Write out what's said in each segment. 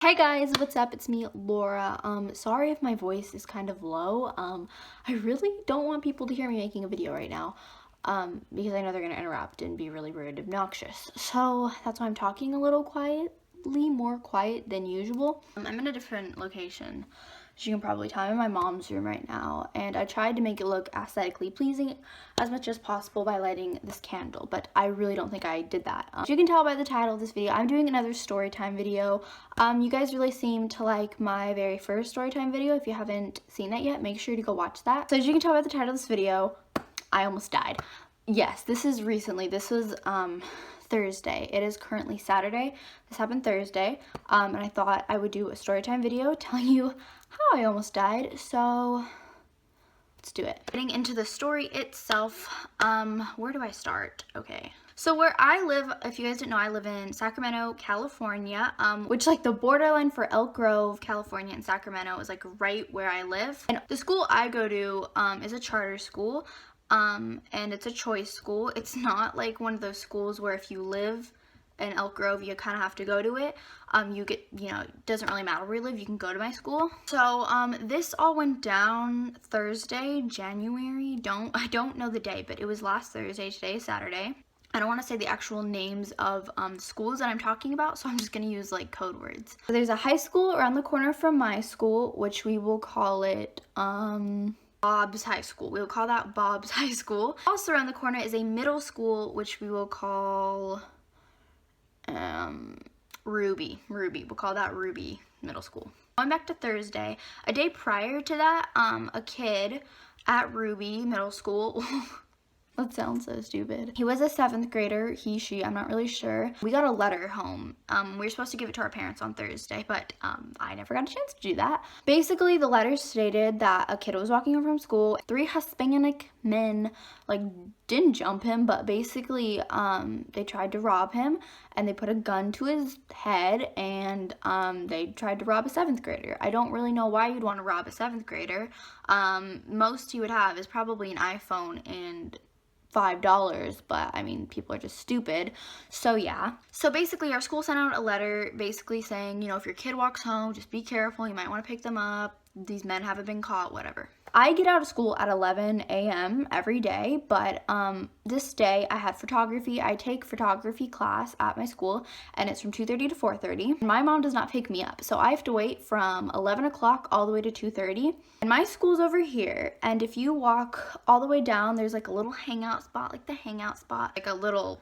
Hey guys, what's up? It's me, Laura. Sorry if my voice is kind of low. I really don't want people to hear me making a video right now, because I know they're gonna interrupt and be really rude and obnoxious. So that's why I'm talking a little quietly, more quiet than usual. I'm in a different location. As you can probably tell, I'm in my mom's room right now, and I tried to make it look aesthetically pleasing as much as possible by lighting this candle, but I really don't think I did that. As you can tell by the title of this video, I'm doing another story time video. You guys really seem to like my very first story time video. If you haven't seen that yet, make sure to go watch that. So as you can tell by the title of this video, I almost died. Yes, this is recently. This was Thursday. It is currently Saturday. This happened Thursday, and I thought I would do a story time video telling you how I almost died. So let's do it. Getting into the story itself, where do I start? Okay. So where I live, if you guys didn't know, I live in Sacramento, California, which like the borderline for Elk Grove, California and Sacramento is like right where I live. And the school I go to is a charter school, and it's a choice school. It's not like one of those schools where if you live in Elk Grove, you kind of have to go to it. You get, it doesn't really matter where you live, you can go to my school. So, this all went down Thursday, January, I don't know the day, but it was last Thursday. Today is Saturday. I don't want to say the actual names of schools that I'm talking about, so I'm just going to use like code words. So there's a high school around the corner from my school, which we will call it, Bob's High School. We'll call that Bob's High School. Also around the corner is a middle school, which we will call Ruby. We'll call that Ruby Middle School. Going back to Thursday, a day prior to that, a kid at Ruby Middle School, that sounds so stupid. He was a 7th grader, she, I'm not really sure. We got a letter home. We were supposed to give it to our parents on Thursday, but I never got a chance to do that. Basically, the letter stated that a kid was walking home from school. 3 Hispanic men, like, didn't jump him, but basically, they tried to rob him, and they put a gun to his head, and they tried to rob a 7th grader. I don't really know why you'd want to rob a 7th grader. Most you would have is probably an iPhone and $5, but I mean, people are just stupid. So yeah. So basically our school sent out a letter basically saying, if your kid walks home, just be careful, you might want to pick them up. These men haven't been caught, whatever. I get out of school at 11 a.m. every day, but this day I had photography. I take photography class at my school, and it's from 2:30 to 4:30. My mom does not pick me up, so I have to wait from 11 o'clock all the way to 2:30. And my school's over here, and if you walk all the way down, there's like a little hangout spot, like a little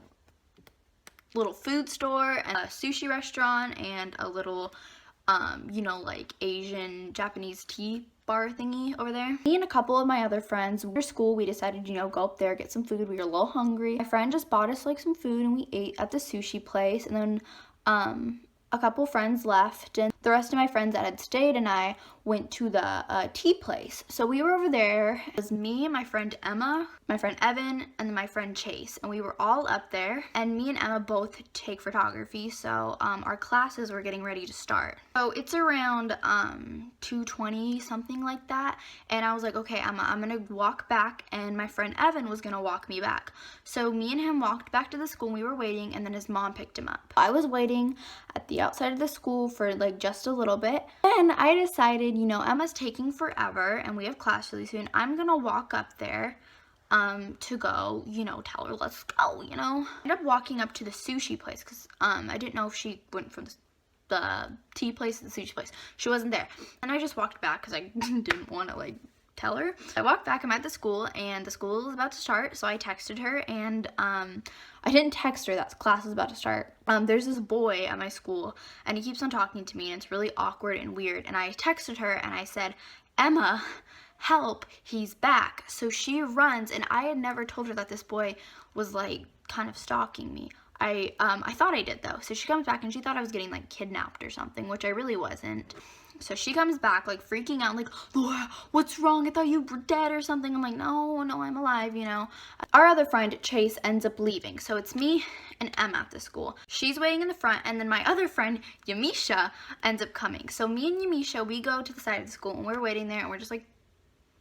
food store and a sushi restaurant and a little like Asian, Japanese tea bar thingy over there. Me and a couple of my other friends, after school, we decided, go up there, get some food. We were a little hungry. My friend just bought us like some food, and we ate at the sushi place. And then a couple friends left, and the rest of my friends that had stayed and I went to the tea place. So we were over there. It was me, my friend Emma, my friend Evan, and then my friend Chase, and we were all up there. And me and Emma both take photography, so our classes were getting ready to start. So it's around 2:20, something like that, and I was like, okay, Emma, I'm gonna walk back, and my friend Evan was gonna walk me back. So me and him walked back to the school, and we were waiting, and then his mom picked him up. I was waiting at the outside of the school for like just a little bit, and I decided, Emma's taking forever and we have class really soon. I'm gonna walk up there to go, tell her let's go, I ended up walking up to the sushi place because I didn't know if she went from the tea place to the sushi place. She wasn't there, and I just walked back because I didn't want to like tell her. I walked back. I'm at the school, and the school was about to start, so I texted her, and I didn't text her that class was about to start. There's this boy at my school, and he keeps on talking to me, and it's really awkward and weird, and I texted her, and I said, Emma, help, he's back. So she runs, and I had never told her that this boy was like kind of stalking me. I thought I did though. So she comes back, and she thought I was getting like kidnapped or something, which I really wasn't. So she comes back like freaking out, like, Laura, what's wrong? I thought you were dead or something. I'm like, no, I'm alive, Our other friend, Chase, ends up leaving. So it's me and Emma at the school. She's waiting in the front, and then my other friend, Yamisha, ends up coming. So me and Yamisha, we go to the side of the school, and we're waiting there, and we're just like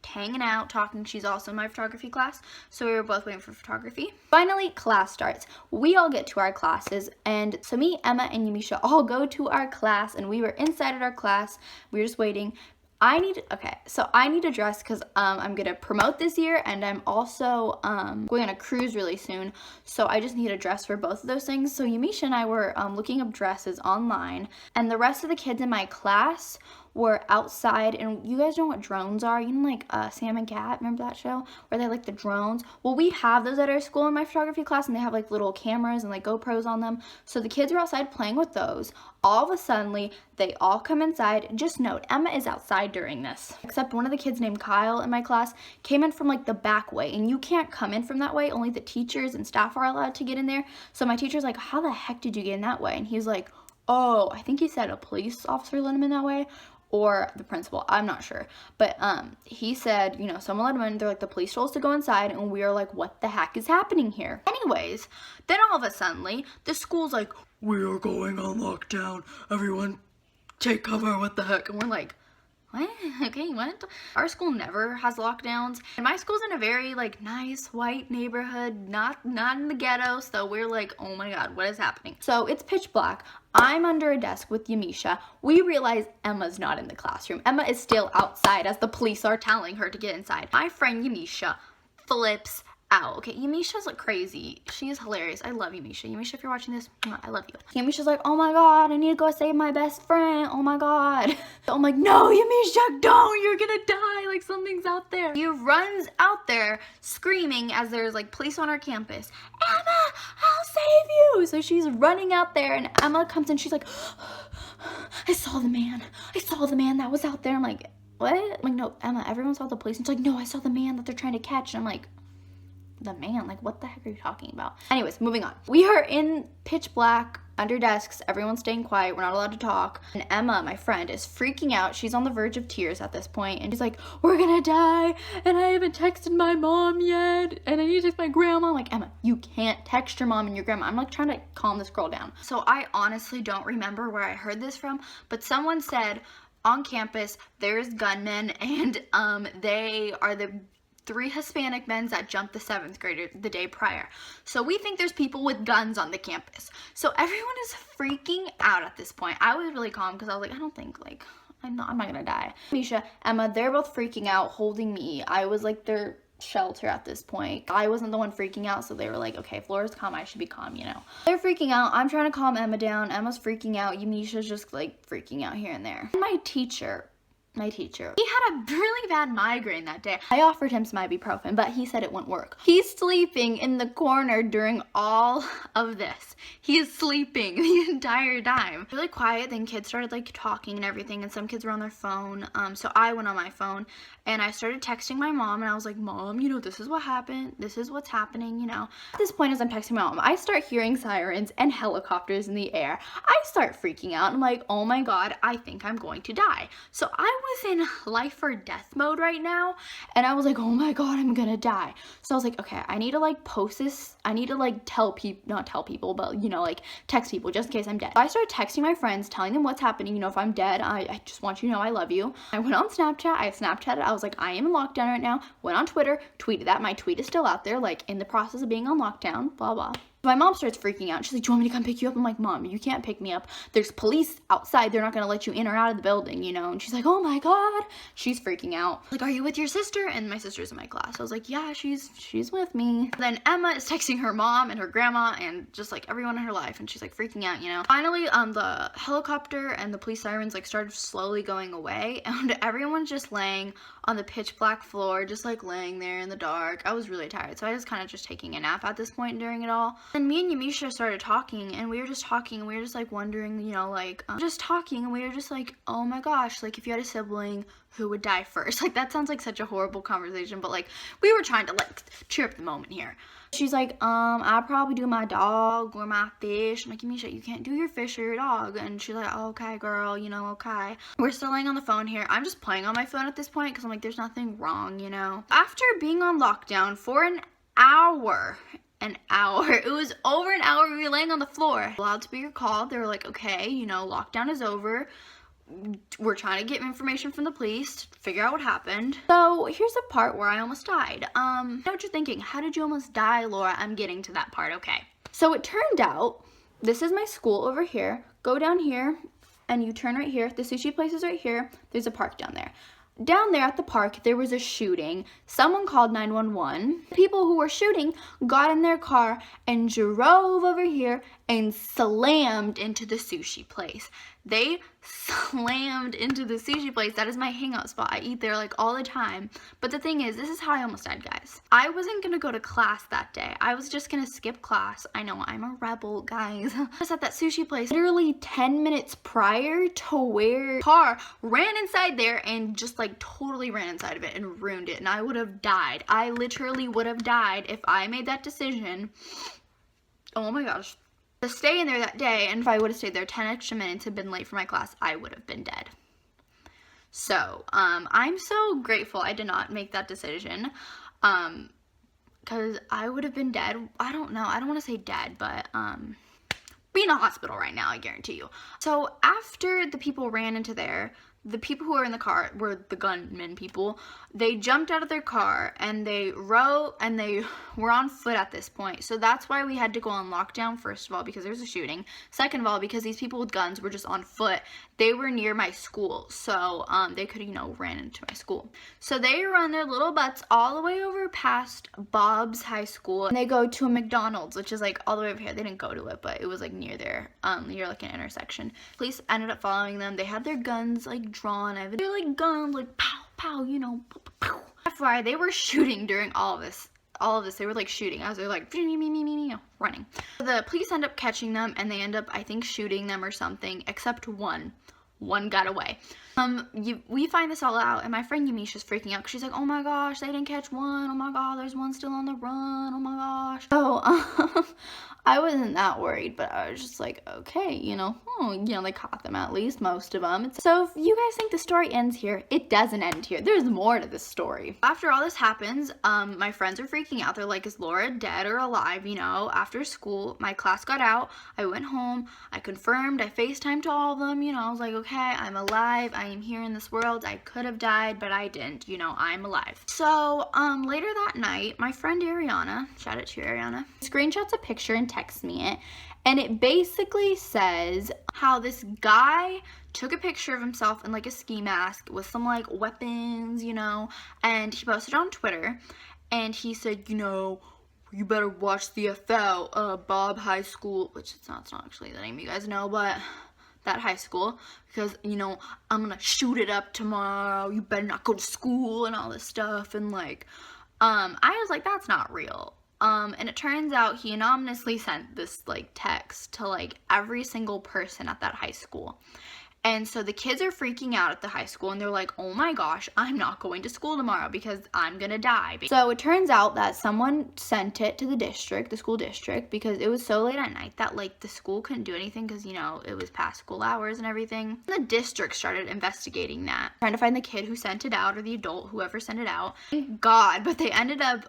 hanging out, talking. She's also in my photography class, so we were both waiting for photography. Finally, class starts. We all get to our classes, and so me, Emma, and Yamisha all go to our class, and we were inside of our class. We were just waiting. I need a dress because I'm gonna promote this year, and I'm also going on a cruise really soon, so I just need a dress for both of those things. So Yamisha and I were looking up dresses online, and the rest of the kids in my class were outside. And you guys know what drones are? You know, like Sam and Cat, remember that show where they like the drones? Well, we have those at our school in my photography class, and they have like little cameras and like GoPros on them. So the kids were outside playing with those. All of a sudden, they all come inside. Just note, Emma is outside during this, except one of the kids named Kyle in my class came in from like the back way, and you can't come in from that way. Only the teachers and staff are allowed to get in there. So my teacher's like, how the heck did you get in that way? And he was like, oh, I think he said a police officer let him in that way, or the principal, I'm not sure. But he said, you know, someone let him in. They're like, the police told us to go inside, and we are like, what the heck is happening here? Anyways, then all of a sudden, the school's like, we are going on lockdown. Everyone take cover, what the heck? And we're like, what? Okay, what? Our school never has lockdowns, and my school's in a very like nice white neighborhood, not in the ghetto, so we're like, oh my god, what is happening? So it's pitch black. I'm under a desk with Yamisha. We realize Emma's not in the classroom. Emma is still outside as the police are telling her to get inside. My friend Yamisha flips out. Okay, Yamisha's like crazy. She is hilarious. I love Yamisha. Yamisha, if you're watching this, I love you. Yamisha's like, oh my god, I need to go save my best friend. Oh my god. So I'm like, no, Yamisha, don't. You're gonna die. Like, something's out there. He runs out there screaming as there's like police on our campus. Emma, I'll save you. So she's running out there, and Emma comes in. She's like, I saw the man. I saw the man that was out there. I'm like, what? I'm like, no, Emma, everyone saw the police. And she's like, no, I saw the man that they're trying to catch. And I'm like, the man, like, what the heck are you talking about? Anyways, moving on. We are in pitch black under desks. Everyone's staying quiet. We're not allowed to talk. And Emma, my friend, is freaking out. She's on the verge of tears at this point, and she's like, we're gonna die, and I haven't texted my mom yet, and I need to text my grandma. I'm like, Emma, you can't text your mom and your grandma. I'm like trying to calm this girl down. So I honestly don't remember where I heard this from, but someone said on campus there's gunmen, and they are the 3 Hispanic men that jumped the 7th grader the day prior. So we think there's people with guns on the campus. So everyone is freaking out at this point. I was really calm because I was like, I don't think, like, I'm not gonna die. Misha, Emma, they're both freaking out, holding me. I was like their shelter at this point. I wasn't the one freaking out, so they were like, okay, if Laura's calm, I should be calm, you know. They're freaking out. I'm trying to calm Emma down. Emma's freaking out. Yamisha's just like freaking out here and there. My teacher, he had a really bad migraine that day. I offered him some ibuprofen, but he said it wouldn't work. He's sleeping in the corner during all of this. He is sleeping the entire time. Really quiet, then kids started like talking and everything, and some kids were on their phone. So I went on my phone, and I started texting my mom, and I was like, Mom, you know, this is what happened. This is what's happening, you know. At this point, as I'm texting my mom, I start hearing sirens and helicopters in the air. I start freaking out. I'm like, oh my god, I think I'm going to die. So I was in life or death mode right now, and I was like, oh my god, I'm gonna die. So I was like, okay, I need to like post this. I need to like not tell people, but you know, like text people just in case I'm dead. So I started texting my friends, telling them what's happening. You know, if I'm dead, I just want you to know I love you. I went on Snapchat. I Snapchatted. I was like, I am in lockdown right now. Went on Twitter, tweeted that. My tweet is still out there, like in the process of being on lockdown, blah blah. My mom starts freaking out. She's like, do you want me to come pick you up? I'm like, Mom, you can't pick me up. There's police outside. They're not going to let you in or out of the building, you know? And she's like, oh my god. She's freaking out. Like, are you with your sister? And my sister's in my class. I was like, yeah, she's with me. Then Emma is texting her mom and her grandma and just like everyone in her life. And she's like freaking out, you know? Finally, the helicopter and the police sirens like started slowly going away. And everyone's just laying on the pitch black floor, just like laying there in the dark. I was really tired. So I was kind of just taking a nap at this point during it all. And me and Yamisha started talking, and we were just talking, and we were just like wondering, you know, like just talking, and we were just like, oh my gosh, like if you had a sibling, who would die first? Like that sounds like such a horrible conversation, but like we were trying to like cheer up the moment here. She's like, I'll probably do my dog or my fish. I'm like, Yamisha, you can't do your fish or your dog. And she's like, oh, okay, girl, you know, okay. We're still laying on the phone here. I'm just playing on my phone at this point because I'm like, there's nothing wrong, you know. After being on lockdown for an hour, it was over an hour, we were laying on the floor. Loudspeaker called. They were like, okay, you know, lockdown is over. we're trying to get information from the police to figure out what happened. So here's the part where I almost died. I know what you're thinking. How did you almost die, Laura? I'm getting to that part. Okay. So it turned out, this is my school over here. Go down here and you turn right here. The sushi place is right here. There's a park down there. Down there at the park, there was a shooting. Someone called 911. The people who were shooting got in their car and drove over here and slammed into the sushi place. They slammed into the sushi place. That is my hangout spot. I eat there like all the time. But the thing is, this is how I almost died, guys. I wasn't gonna go to class that day. I was just gonna skip class. I know, I'm a rebel, guys. I was at that sushi place literally 10 minutes prior to where car ran inside there and just like totally ran inside of it and ruined it. And I would have died. I literally would have died if I made that decision. Oh my gosh. To stay in there that day, and if I would have stayed there 10 extra minutes and been late for my class, I would have been dead. So, I'm so grateful I did not make that decision, because I would have been dead. I don't know, I don't want to say dead, but, be in a hospital right now, I guarantee you. So, after the people ran into there, the people who were in the car were the gunman people. They jumped out of their car and they were on foot at this point. So that's why we had to go on lockdown, first of all, because there was a shooting. Second of all, because these people with guns were just on foot. They were near my school, so they could, you know, ran into my school. So they run their little butts all the way over past Bob's high school, and they go to a McDonald's, which is like all the way over here. They didn't go to it, but it was like near there, near like an intersection. Police ended up following them. They had their guns like drawn. They're like guns, like pow, pow, you know, pow, pow, pow. FYI, they were shooting during all of this, they were like shooting as they're like running. The police end up catching them and they end up, I think, shooting them or something, except one got away. We find this all out and my friend Yamisha's freaking out because she's like, oh my gosh, they didn't catch one. Oh my god, there's one still on the run. Oh my gosh. So I wasn't that worried, but I was just like, okay, you know, they caught them at least, most of them. So if you guys think the story ends here, it doesn't end here. There's more to this story. After all this happens, my friends are freaking out. They're like, is Laura dead or alive? You know, after school, my class got out. I went home. I confirmed. I FaceTimed to all of them. You know, I was like, okay, I'm alive. I am here in this world. I could have died, but I didn't. You know, I'm alive. So, later that night, my friend Ariana, shout out to you, Ariana, screenshots a picture and texts me it, and it basically says how this guy took a picture of himself in like a ski mask with some like weapons, you know, and he posted on Twitter, and he said, you know, you better watch the FL, Bob High School, which it's not actually the name you guys know, but that high school, because, you know, I'm gonna shoot it up tomorrow, you better not go to school, and all this stuff, and like, I was like, that's not real. And it turns out he anonymously sent this like text to like every single person at that high school. And so the kids are freaking out at the high school and they're like, oh my gosh, I'm not going to school tomorrow because I'm gonna die. So it turns out that someone sent it to the district, the school district, because it was so late at night that like the school couldn't do anything because, you know, it was past school hours and everything. And the district started investigating that, trying to find the kid who sent it out or the adult, whoever sent it out. Thank God, but they ended up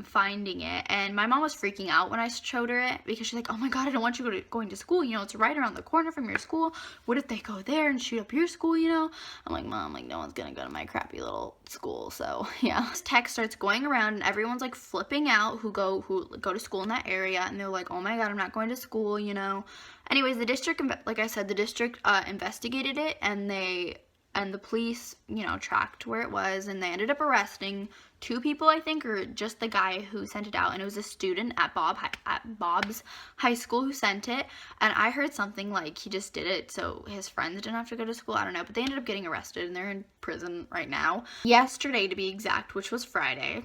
finding it. And my mom was freaking out when I showed her it because she's like, oh my God, I don't want you going to school. You know, it's right around the corner from your school. What if they go there and shoot up your school, you know? I'm like, Mom, like, no one's gonna go to my crappy little school, so yeah. This text starts going around and everyone's like flipping out who go to school in that area, and they're like, oh my God, I'm not going to school, you know? Anyways, the district, like I said, the district investigated it, and the police, you know, tracked where it was, and they ended up arresting 2 people, I think, or just the guy who sent it out, and it was a student at Bob's high school who sent it, and I heard something like he just did it so his friends didn't have to go to school, I don't know, but they ended up getting arrested, and they're in prison right now. Yesterday, to be exact, which was Friday,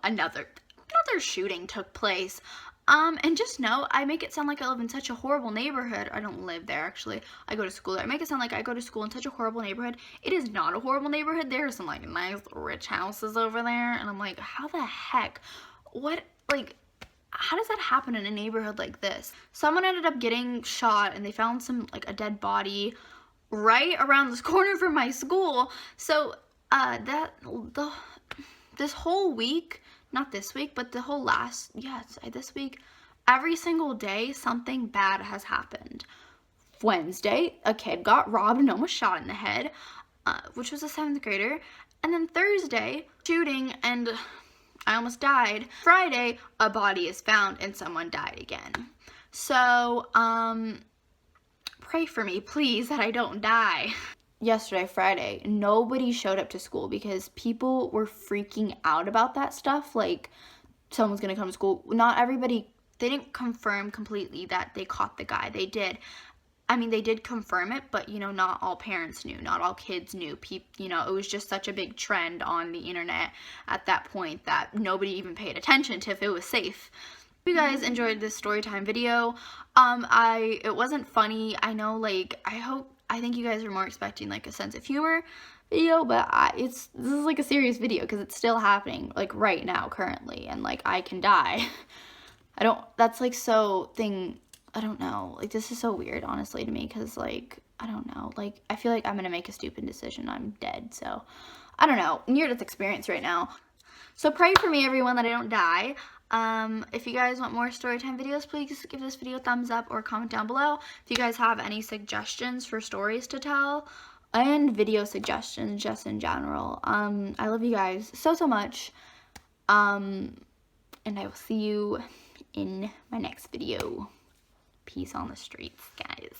another shooting took place. And just know, I make it sound like I live in such a horrible neighborhood. I don't live there, actually. I go to school there. I make it sound like I go to school in such a horrible neighborhood. It is not a horrible neighborhood. There are some, like, nice, rich houses over there. And I'm like, how the heck? What, like, how does that happen in a neighborhood like this? Someone ended up getting shot, and they found a dead body right around this corner from my school. So, this whole week, not this week, but the whole this week, every single day, something bad has happened. Wednesday, a kid got robbed and almost shot in the head, which was a 7th grader. And then Thursday, shooting and I almost died. Friday, a body is found and someone died again. So, pray for me, please, that I don't die. Yesterday, Friday, nobody showed up to school because people were freaking out about that stuff. Like, someone's gonna come to school. Not everybody, they didn't confirm completely that they caught the guy. They did. I mean, they did confirm it, but, you know, not all parents knew. Not all kids knew. You know, it was just such a big trend on the internet at that point that nobody even paid attention to if it was safe. If you guys enjoyed this story time video, it wasn't funny. I know, like, I think you guys are more expecting, like, a sense of humor video, but this is, like, a serious video because it's still happening, like, right now, currently, and, like, I can die. That's, like, I don't know, like, this is so weird, honestly, to me, because, like, I don't know, like, I feel like I'm gonna make a stupid decision. I'm dead, so, I don't know, near-death experience right now. So pray for me, everyone, that I don't die. If you guys want more storytime videos, please give this video a thumbs up or comment down below. If you guys have any suggestions for stories to tell, and video suggestions, just in general. I love you guys so much, and I will see you in my next video. Peace on the streets, guys.